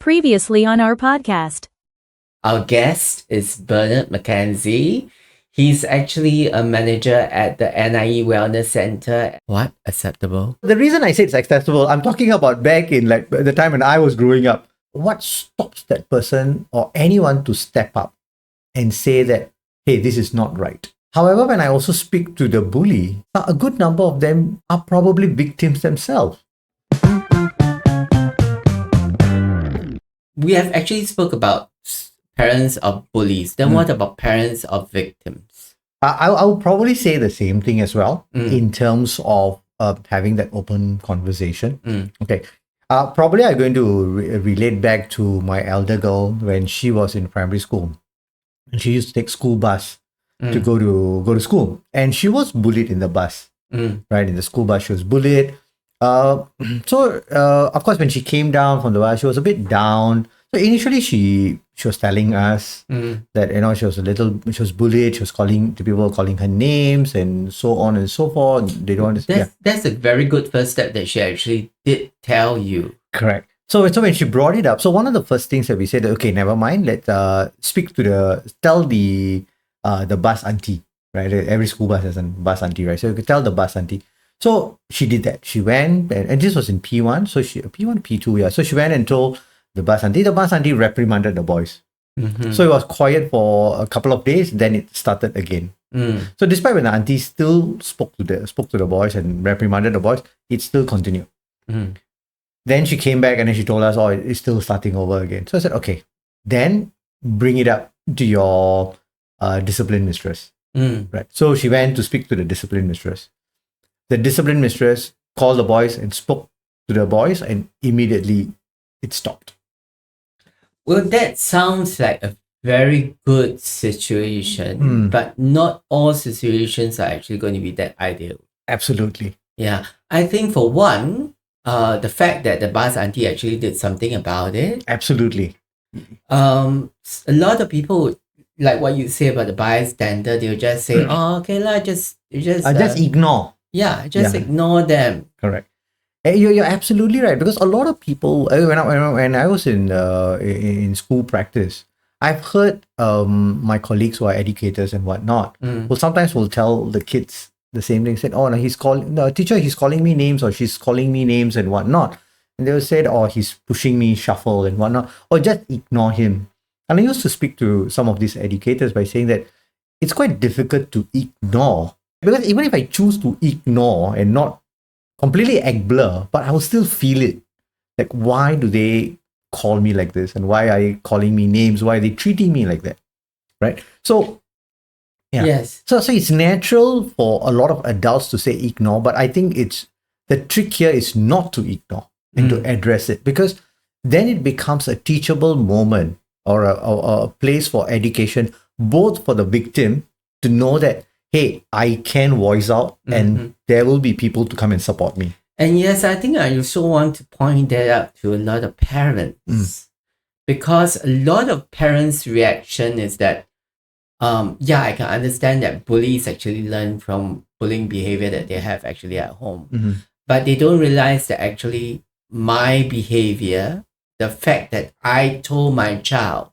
Previously on our podcast. Our guest is Mackenzie. He's actually a manager at the NIE Wellness Centre. What? Acceptable? The reason I say it's accessible, I'm talking about back in like the time when I was growing up. What stops that person or anyone to step up and say that, hey, this is not right? However, when I also speak to the bully, a good number of them are probably victims themselves. We have actually spoke about parents of bullies. Then what about parents of victims? I'll probably say the same thing as well in terms of having that open conversation. Okay. Probably I'm going to relate back to my elder girl when she was in primary school. And she used to take school bus to go to school. And she was bullied in the bus. Right? In the school bus, she was bullied. So of course, when she came down from the bus, she was a bit down. So initially, she was telling us that she was bullied. She was people calling her names and so on and so forth. They don't understand. That's a very good first step that she actually did tell you. Correct. So when she brought it up, so one of the first things that we said, okay, never mind. Let's tell the bus auntie, right? Every school bus has a bus auntie, right? So you could tell the bus auntie. So she did that. She went, and this was in P1. So P1, P2, yeah. So she went and told the bus auntie. The bus auntie reprimanded the boys. So it was quiet for a couple of days. Then it started again. So despite when the auntie still spoke to the boys and reprimanded the boys, it still continued. Then she came back and then she told us, oh, it's still starting over again. So I said, okay, then bring it up to your discipline mistress. Right. So she went to speak to the discipline mistress. The discipline mistress called the boys and spoke to the boys, and immediately it stopped. Well, that sounds like a very good situation, but not all situations are actually going to be that ideal. Absolutely. Yeah. I think for one, the fact that the bus auntie actually did something about it. Absolutely. A lot of people, like what you say about the bystander, they'll just say, oh, okay, just ignore. Yeah, ignore them. Correct. You're absolutely right, because a lot of people, when I was in school practice, I've heard my colleagues who are educators and whatnot will tell the kids the same thing. Said, oh, no, he's calling me names, or she's calling me names and whatnot. And they will say, oh, he's pushing me, shuffle and whatnot, or just ignore him. And I used to speak to some of these educators by saying that it's quite difficult to ignore. Because even if I choose to ignore and not completely act blur, but I will still feel it. Like, why do they call me like this? And why are they calling me names? Why are they treating me like that? Right? So, yeah. Yes. So it's natural for a lot of adults to say ignore, but I think the trick here is not to ignore and to address it, because then it becomes a teachable moment or a place for education, both for the victim to know that, hey, I can voice out and there will be people to come and support me. And yes, I think I also want to point that out to a lot of parents, because a lot of parents' reaction is that, I can understand that bullies actually learn from bullying behavior that they have actually at home. But they don't realize that actually my behavior, the fact that I told my child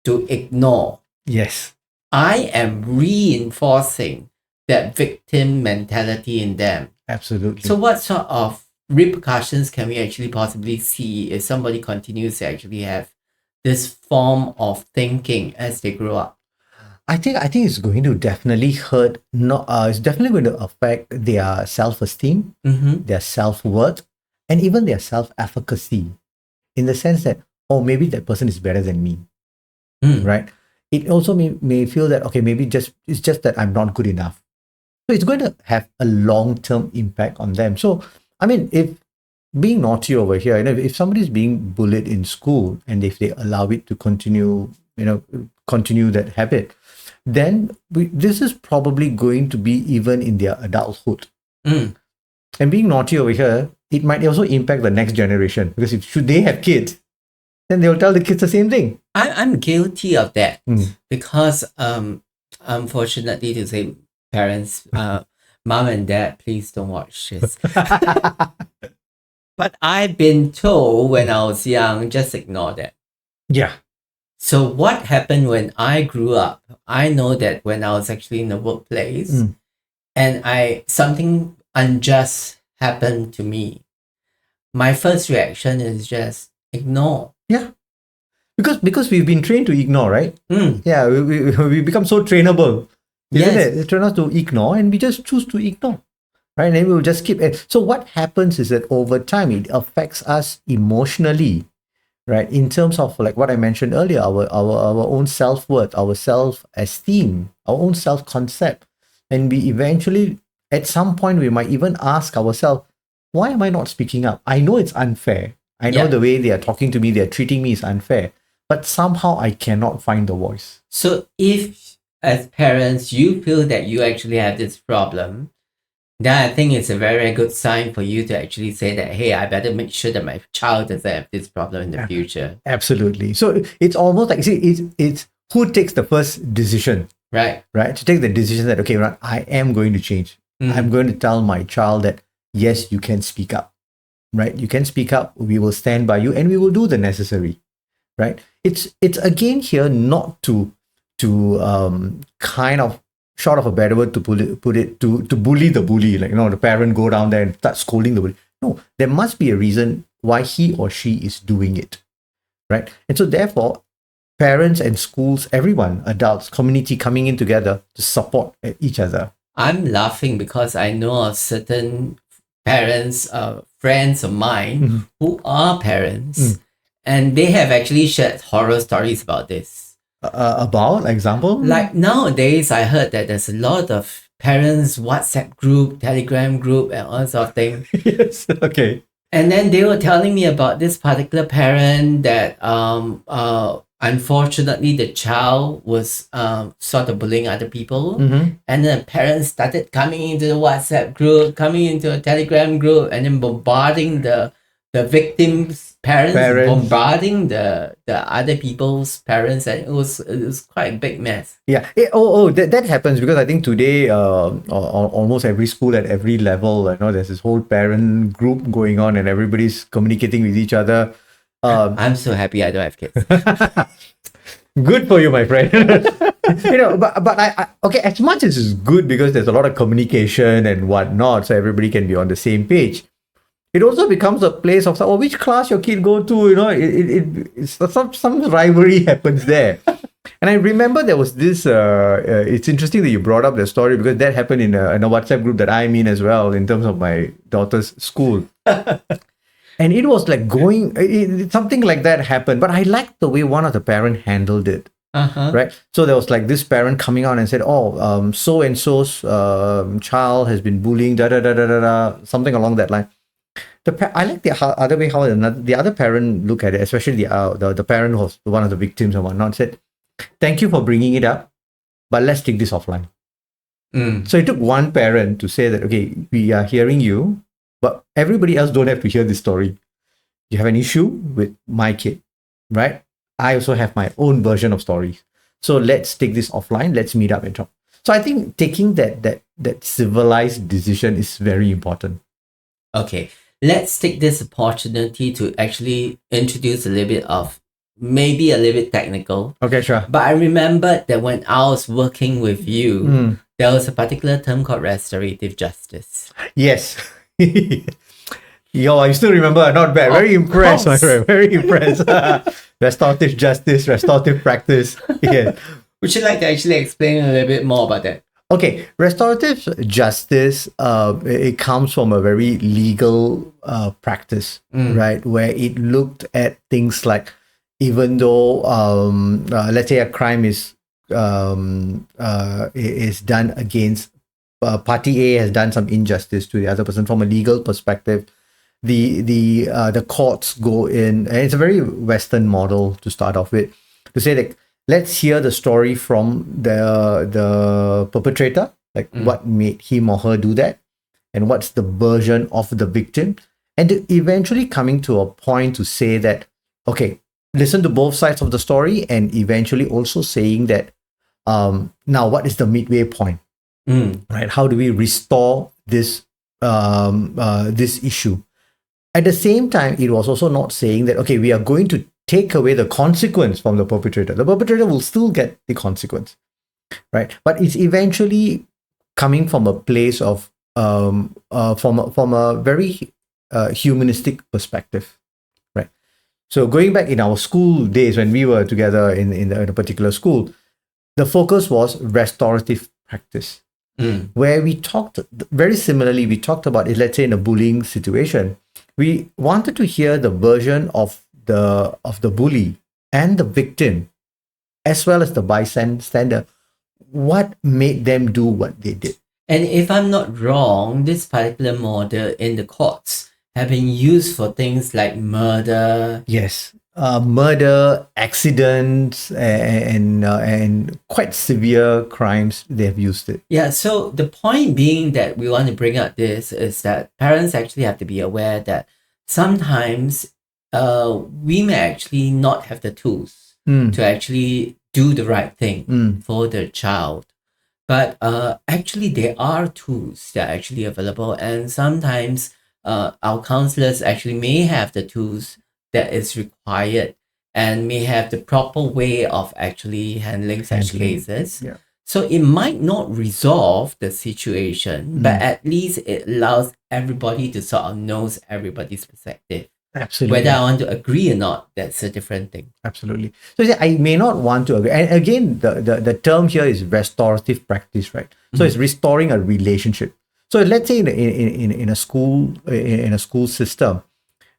to ignore, yes, I am reinforcing that victim mentality in them. Absolutely. So what sort of repercussions can we actually possibly see if somebody continues to actually have this form of thinking as they grow up? I think it's going to definitely hurt. It's definitely going to affect their self-esteem, their self-worth, and even their self-efficacy, in the sense that, oh, maybe that person is better than me, right? It also may feel that, okay, maybe it's just that I'm not good enough. So it's going to have a long-term impact on them. So, I mean, if being naughty over here, if somebody's being bullied in school and if they allow it to continue that habit, then this is probably going to be even in their adulthood. And being naughty over here, it might also impact the next generation, because should they have kids, then they'll tell the kids the same thing. I'm guilty of that because, unfortunately to say, parents, mom and dad, please don't watch this. But I've been told when I was young, just ignore that. Yeah. So what happened when I grew up? I know that when I was actually in the workplace and something unjust happened to me, my first reaction is just ignore. Yeah. Because we've been trained to ignore, right? Yeah, we become so trainable, isn't Yes. it? They train us to ignore, and we just choose to ignore, right? And we'll just keep it. So what happens is that over time, it affects us emotionally, right? In terms of like what I mentioned earlier, our own self-worth, our self-esteem, our own self-concept. And we eventually, at some point, we might even ask ourselves, why am I not speaking up? I know it's unfair. I know Yeah. the way they are talking to me, they're treating me is unfair. But somehow I cannot find the voice. So if as parents you feel that you actually have this problem, then I think it's a very good sign for you to actually say that, hey, I better make sure that my child doesn't have this problem in the future. Absolutely. So it's almost like, see, it's who takes the first decision, Right. right? To take the decision that, okay, right, I am going to change. I'm going to tell my child that, yes, you can speak up, right? You can speak up. We will stand by you and we will do the necessary, right? It's again here not to kind of, short of a better word to put it to bully the bully, like, the parent go down there and start scolding the bully. No, there must be a reason why he or she is doing it, right? And so therefore, parents and schools, everyone, adults, community coming in together to support each other. I'm laughing because I know of certain parents, friends of mine who are parents, and they have actually shared horror stories about this. About example? Like nowadays, I heard that there's a lot of parents WhatsApp group, Telegram group, and all sorts of things. Yes. Okay. And then they were telling me about this particular parent that unfortunately the child was sort of bullying other people, and then the parents started coming into the WhatsApp group, coming into a Telegram group, and then bombarding the victim's parents, bombarding the other people's parents, and it was quite a big mess. Yeah. That happens because I think today, almost every school at every level, there's this whole parent group going on, and everybody's communicating with each other. I'm so happy I don't have kids. Good for you, my friend. But I okay, as much as it's good because there's a lot of communication and whatnot, so everybody can be on the same page. It also becomes a place of, which class your kid go to, it's some rivalry happens there. And I remember there was this, it's interesting that you brought up the story because that happened in a WhatsApp group that I'm in as well, in terms of my daughter's school. And it was like something like that happened. But I liked the way one of the parents handled it. Right. So there was like this parent coming out and said, so-and-so's child has been bullying, something along that line. I like the other way how the other parent look at it, especially the parent who was one of the victims and whatnot, said, thank you for bringing it up, but let's take this offline. So it took one parent to say that, okay, we are hearing you, but everybody else don't have to hear this story. You have an issue with my kid, right? I also have my own version of stories. So let's take this offline. Let's meet up and talk. So I think taking that civilized decision is very important. Okay. Let's take this opportunity to actually introduce a little bit of, maybe a little bit technical. Okay, sure. But I remember that when I was working with you, there was a particular term called restorative justice. Yes. Yo, I still remember. Not bad. Very impressed, my friend. Very impressed. Restorative justice, restorative practice. Yeah. Would you like to actually explain a little bit more about that? Okay, restorative justice, it comes from a very legal practice, right? Where it looked at things like, even though, let's say a crime is done against, party A has done some injustice to the other person from a legal perspective, the courts go in, and it's a very Western model to start off with, to say that, let's hear the story from the perpetrator, like what made him or her do that, and what's the version of the victim, and eventually coming to a point to say that, okay, listen to both sides of the story, and eventually also saying that, now what is the midway point, right? How do we restore this this issue? At the same time, it was also not saying that, okay, we are going to take away the consequence from the perpetrator. The perpetrator will still get the consequence, right? But it's eventually coming from a place of, from a very humanistic perspective, right? So going back in our school days when we were together in a particular school, the focus was restorative practice, where we talked very similarly. We talked about it, let's say in a bullying situation, we wanted to hear the version of the bully and the victim, as well as the bystander, what made them do what they did. And if I'm not wrong, this particular model in the courts have been used for things like murder. Yes, murder, accidents, and quite severe crimes. They have used it. Yeah, so the point being that we want to bring up this is that parents actually have to be aware that sometimes we may actually not have the tools to actually do the right thing for the child. But actually, there are tools that are actually available, and sometimes our counselors actually may have the tools that is required and may have the proper way of actually handling such cases. Yeah. So it might not resolve the situation, but at least it allows everybody to sort of knows everybody's perspective. Absolutely. Whether I want to agree or not, that's a different thing. Absolutely. So I may not want to agree. And again, the term here is restorative practice, right? So it's restoring a relationship. So let's say in a school system,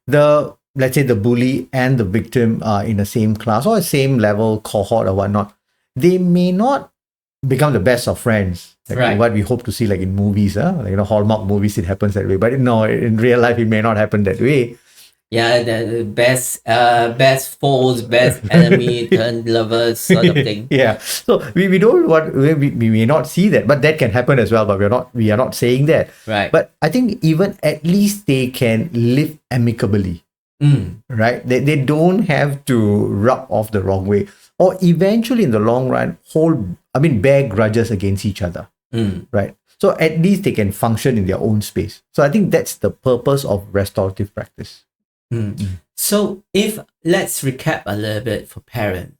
let's say the bully and the victim are in the same class or same level cohort or whatnot. They may not become the best of friends, like what we hope to see, like in movies, like Hallmark movies, it happens that way. But no, in real life, it may not happen that way. Yeah, the best foes, best enemy turned lovers sort of thing. Yeah. So we don't want, we may not see that, but that can happen as well. But we are not saying that. Right. But I think even at least they can live amicably. Right. They don't have to rub off the wrong way, or eventually in the long run bear grudges against each other. Right. So at least they can function in their own space. So I think that's the purpose of restorative practice. So let's recap a little bit for parents.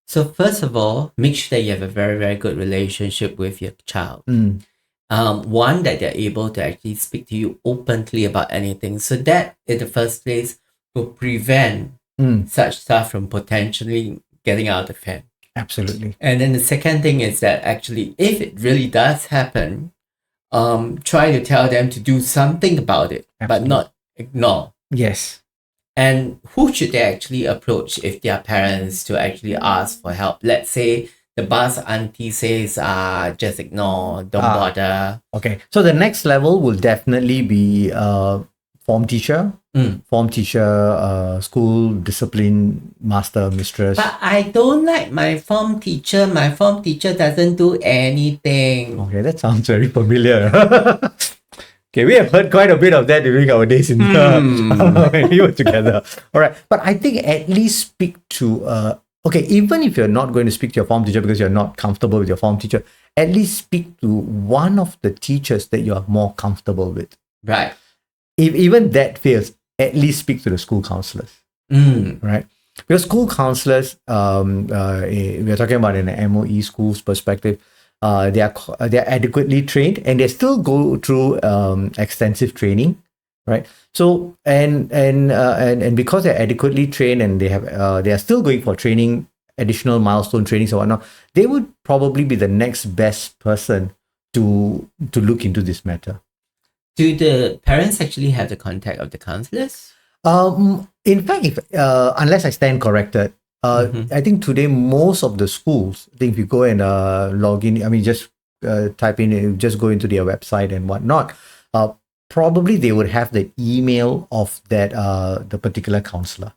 So first of all, make sure that you have a very, very good relationship with your child. One, that they're able to actually speak to you openly about anything. So that in the first place will prevent such stuff from potentially getting out of hand. Absolutely. And then the second thing is that actually, if it really does happen, try to tell them to do something about it, but not ignore. Yes. And who should they actually approach if they are parents to actually ask for help? Let's say the bus auntie says, just ignore, don't bother. Okay. So the next level will definitely be form teacher, school discipline master, mistress. But I don't like my form teacher. My form teacher doesn't do anything. Okay, that sounds very familiar. Okay, we have heard quite a bit of that during our days in when we were together. All right, but I think at least speak to even if you're not going to speak to your form teacher because you're not comfortable with your form teacher, at least speak to one of the teachers that you are more comfortable with. Right. If even that fails, at least speak to the school counselors. Right. Because school counselors, we are talking about in an MOE school's perspective. They are adequately trained and they still go through extensive training, right? So and because they're adequately trained and they are still going for training, additional milestone trainings or whatnot, they would probably be the next best person to look into this matter. Do the parents actually have the contact of the counselors? In fact, if unless I stand corrected. I think today most of the schools, I think if you go and log in, just type in, just go into their website and whatnot, probably they would have the email of that the particular counselor.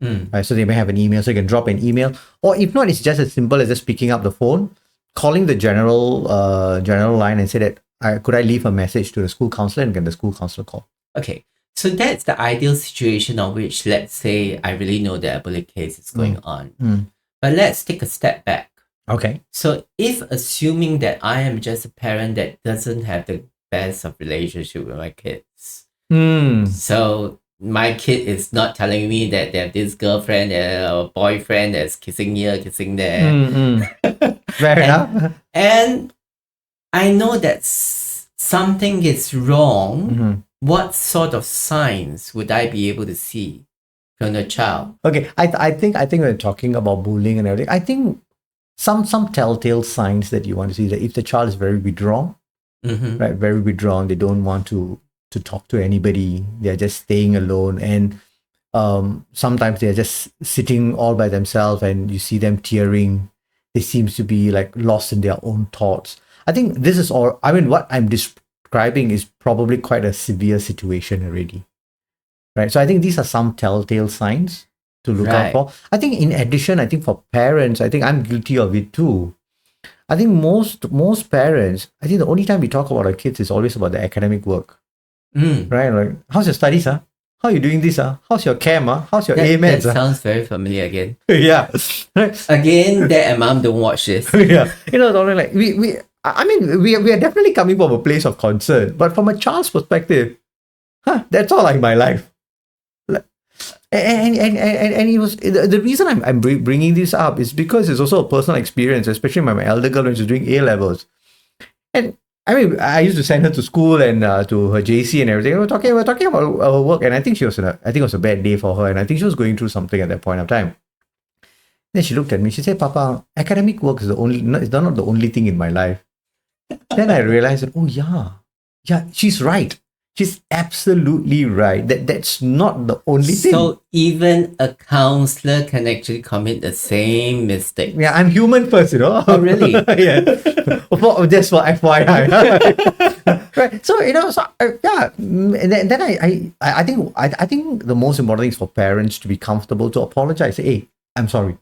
Right? So they may have an email, so you can drop an email, or if not, it's just as simple as just picking up the phone, calling the general line and say that could I leave a message to the school counselor and get the school counselor call. Okay. So that's the ideal situation on which, let's say, I really know that a bully case is going on. But let's take a step back. Okay. So if assuming that I am just a parent that doesn't have the best of relationship with my kids, so my kid is not telling me that they have this girlfriend or boyfriend that's kissing here, kissing there. Fair enough. And I know that something is wrong. What sort of signs would I be able to see from a child? Okay, I think we're talking about bullying and everything. I think some telltale signs that you want to see, that if the child is very withdrawn, right, very withdrawn, they don't want to talk to anybody, they're just staying alone, and sometimes they're just sitting all by themselves, and you see them tearing. They seem to be like lost in their own thoughts. I think this is all. I mean, what I'm describing is probably quite a severe situation already, right? So I think these are some telltale signs to look out for. I think in addition, I think for parents, I think I'm guilty of it too. I think most parents, I think the only time we talk about our kids is always about the academic work, right? Like, how's your studies, huh? How are you doing this, huh? How's your chem, huh? How's your A-Meds? That sounds very familiar again. Yeah. Again, dad and mom don't watch this. Yeah. You know, like we are definitely coming from a place of concern, but from a child's perspective, that's all like my life. And it was the reason I'm bringing this up is because it's also a personal experience, especially my elder girl when she's doing A levels. And I mean, I used to send her to school and to her JC and everything. We were talking about her work, and I think it was a bad day for her, and I think she was going through something at that point of time. Then she looked at me. She said, "Papa, academic work is not the only thing in my life." Then I realized that, oh yeah, she's right. She's absolutely right. That's not the only thing. So even a counselor can actually commit the same mistake. Yeah, I'm human first, you know. Oh, really? Yeah. Just for FYI. Right. So, you know, yeah. And then I think the most important thing is for parents to be comfortable to apologize. Say, hey, I'm sorry.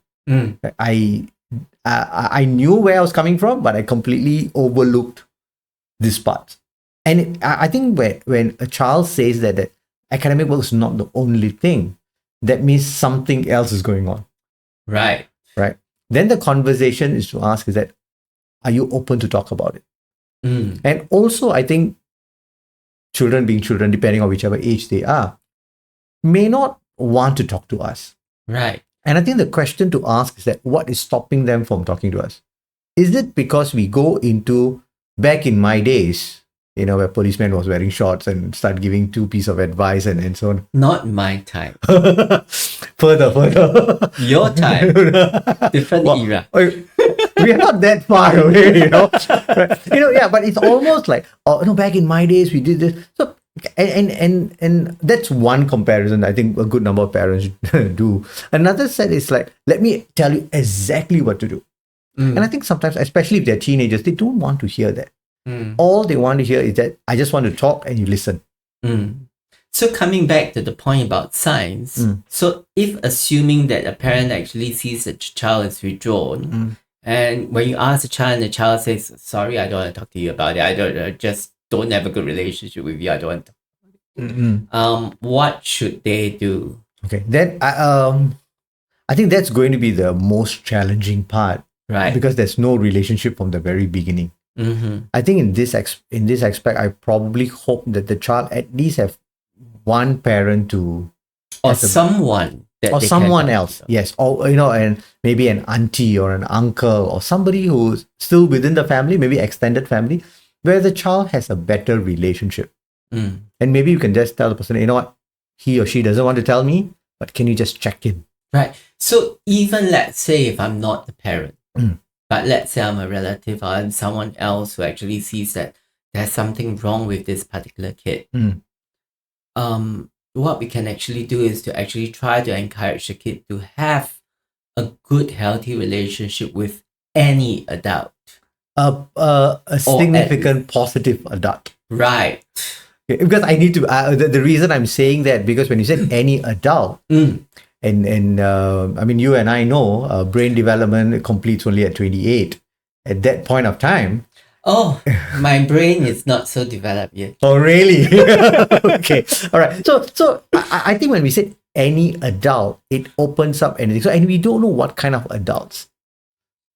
I knew where I was coming from, but I completely overlooked this part. And I think when a child says that academic work is not the only thing, that means something else is going on. Right. Then the conversation is to ask is that, are you open to talk about it? And also, I think children being children, depending on whichever age they are, may not want to talk to us. Right. And I think the question to ask is that, what is stopping them from talking to us? Is it because we go into, back in my days, you know, where policeman was wearing shorts and start giving 2 pieces of advice and so on? Not my time. Further. Your time. Different era. We are not that far away, you know. Right? You know, yeah, but it's almost like, back in my days we did this. So and that's one comparison I think a good number of parents do. Another set is like, let me tell you exactly what to do. And I think sometimes, especially if they're teenagers, they don't want to hear that. All they want to hear is that I just want to talk and you listen. So coming back to the point about signs, so if assuming that a parent actually sees that the child is withdrawn, and when you ask the child and the child says, sorry, I don't want to talk to you about it, I just don't have a good relationship with you, I don't want to talk about it. What should they do? Okay, then I think that's going to be the most challenging part, right? Because there's no relationship from the very beginning. I think in this aspect, I probably hope that the child at least have one parent to, or someone that or someone else, yes, or you know, and maybe an auntie or an uncle or somebody who's still within the family, maybe extended family, where the child has a better relationship. And maybe you can just tell the person, you know what, he or she doesn't want to tell me, but can you just check in? Right. So even let's say if I'm not the parent, but let's say I'm a relative or I'm someone else who actually sees that there's something wrong with this particular kid. What we can actually do is to actually try to encourage the kid to have a good, healthy relationship with any adult. A significant positive adult. Right. Because I need to, the reason I'm saying that, because when you said any adult, and I mean, you and I know brain development completes only at 28. At that point of time. Oh, my brain is not so developed yet. Oh, really? Okay. All right. So I think when we say any adult, it opens up anything. So, and we don't know what kind of adults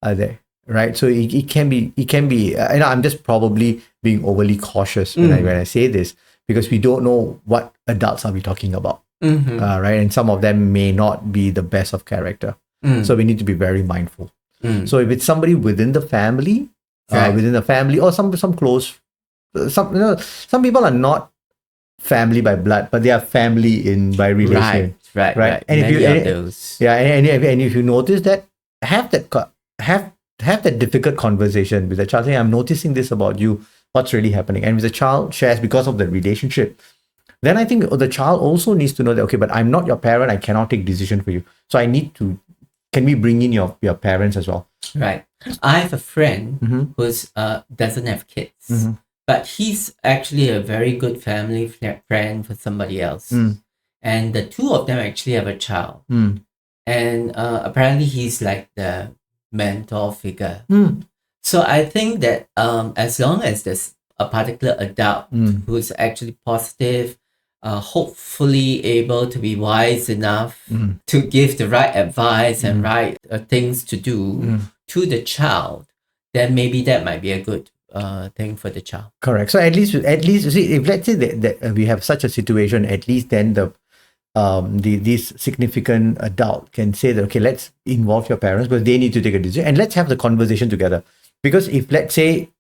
are there, right? So it can be, and I'm just probably being overly cautious when I say this, because we don't know what adults are we talking about. right? And some of them may not be the best of character. So we need to be very mindful. So if it's somebody within the family, or some close, some people are not family by blood, but they are family by relation. Right. And Many if you of those. and if you notice that, have that difficult conversation with the child, saying, I'm noticing this about you, what's really happening? And if the child shares because of the relationship, then I think the child also needs to know that, okay, but I'm not your parent, I cannot take decision for you. So can we bring in your parents as well? Right. I have a friend who's doesn't have kids, but he's actually a very good family friend for somebody else. And the two of them actually have a child. And apparently he's like the mentor figure. So I think that as long as there's a particular adult who's actually positive, hopefully able to be wise enough to give the right advice and right things to do to the child, then maybe that might be a good thing for the child. Correct. So at least you see, if let's say that we have such a situation, at least then this significant adult can say that, okay, let's involve your parents because they need to take a decision and let's have the conversation together. Because if let's say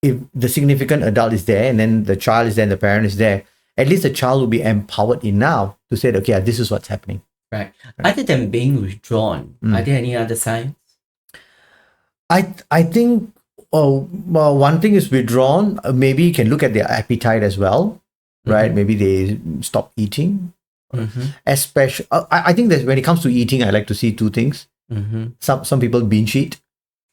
if the significant adult is there and then the child is there and the parent is there, at least the child will be empowered enough to say, okay, this is what's happening. Right. Other than being withdrawn, are there any other signs? I think one thing is withdrawn. Maybe you can look at their appetite as well, right? Maybe they stop eating. Especially, I think that when it comes to eating, I like to see two things. Some people binge eat.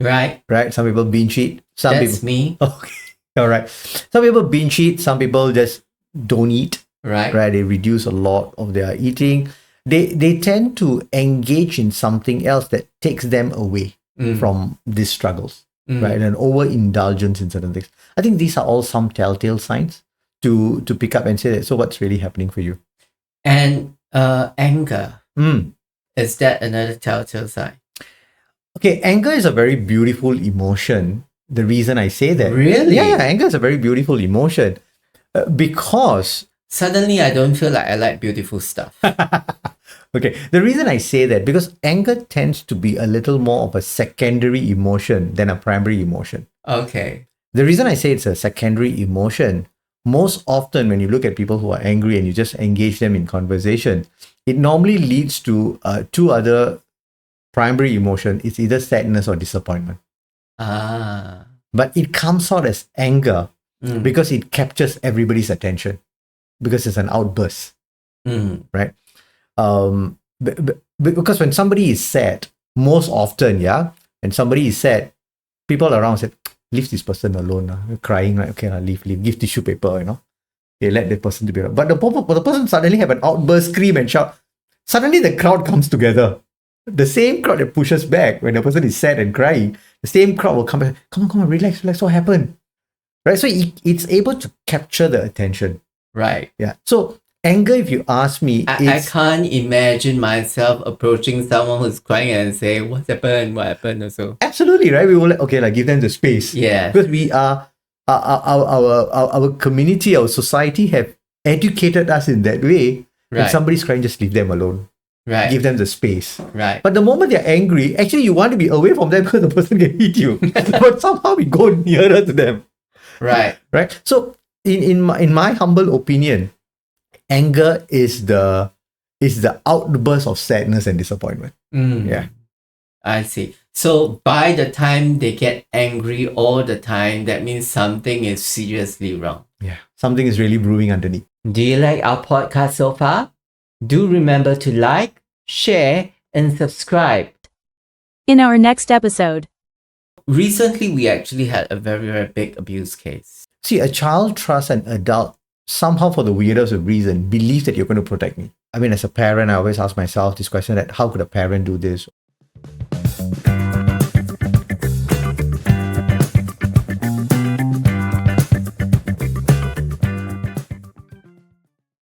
Right. Some people binge eat. That's me. Okay. All right. Some people binge eat. Some people just don't eat. Right. They reduce a lot of their eating. They tend to engage in something else that takes them away from these struggles, right? And overindulgence in certain things. I think these are all some telltale signs to pick up and say that, so what's really happening for you? And anger. Is that another telltale sign? Okay, anger is a very beautiful emotion. The reason I say that. Really? Yeah, anger is a very beautiful emotion. Because suddenly I don't feel like I like beautiful stuff. Okay, the reason I say that, because anger tends to be a little more of a secondary emotion than a primary emotion. Okay. The reason I say it's a secondary emotion, most often when you look at people who are angry and you just engage them in conversation, it normally leads to two other primary emotions. It's either sadness or disappointment. But it comes out as anger because it captures everybody's attention, because it's an outburst, right? Because when somebody is sad, most often, when somebody is sad, people around say, leave this person alone, crying, like, okay, leave, give tissue paper, they let the person to be alone. But the person suddenly have an outburst, scream and shout. Suddenly the crowd comes together. The same crowd that pushes back when the person is sad and crying, the same crowd will come back. Come on, relax, what happened? Right? So it's able to capture the attention. Right. Yeah. So anger, if you ask me, I can't imagine myself approaching someone who's crying and say, what happened also. Absolutely, right? We will give them the space. Yeah. Because we are our community, our society have educated us in that way. Right. When somebody's crying, just leave them alone. Right. Give them the space. Right. But the moment they're angry, actually you want to be away from them because the person can hit you. But somehow we go nearer to them. Right. Right. So in my humble opinion, anger is the outburst of sadness and disappointment. Yeah. I see. So by the time they get angry all the time, that means something is seriously wrong. Yeah. Something is really brewing underneath. Do you like our podcast so far? Do remember to like, share, and subscribe. In our next episode. Recently, we actually had a very, very big abuse case. See, a child trusts an adult somehow, for the weirdest of reason, believes that you're going to protect me. I mean, as a parent, I always ask myself this question, that how could a parent do this?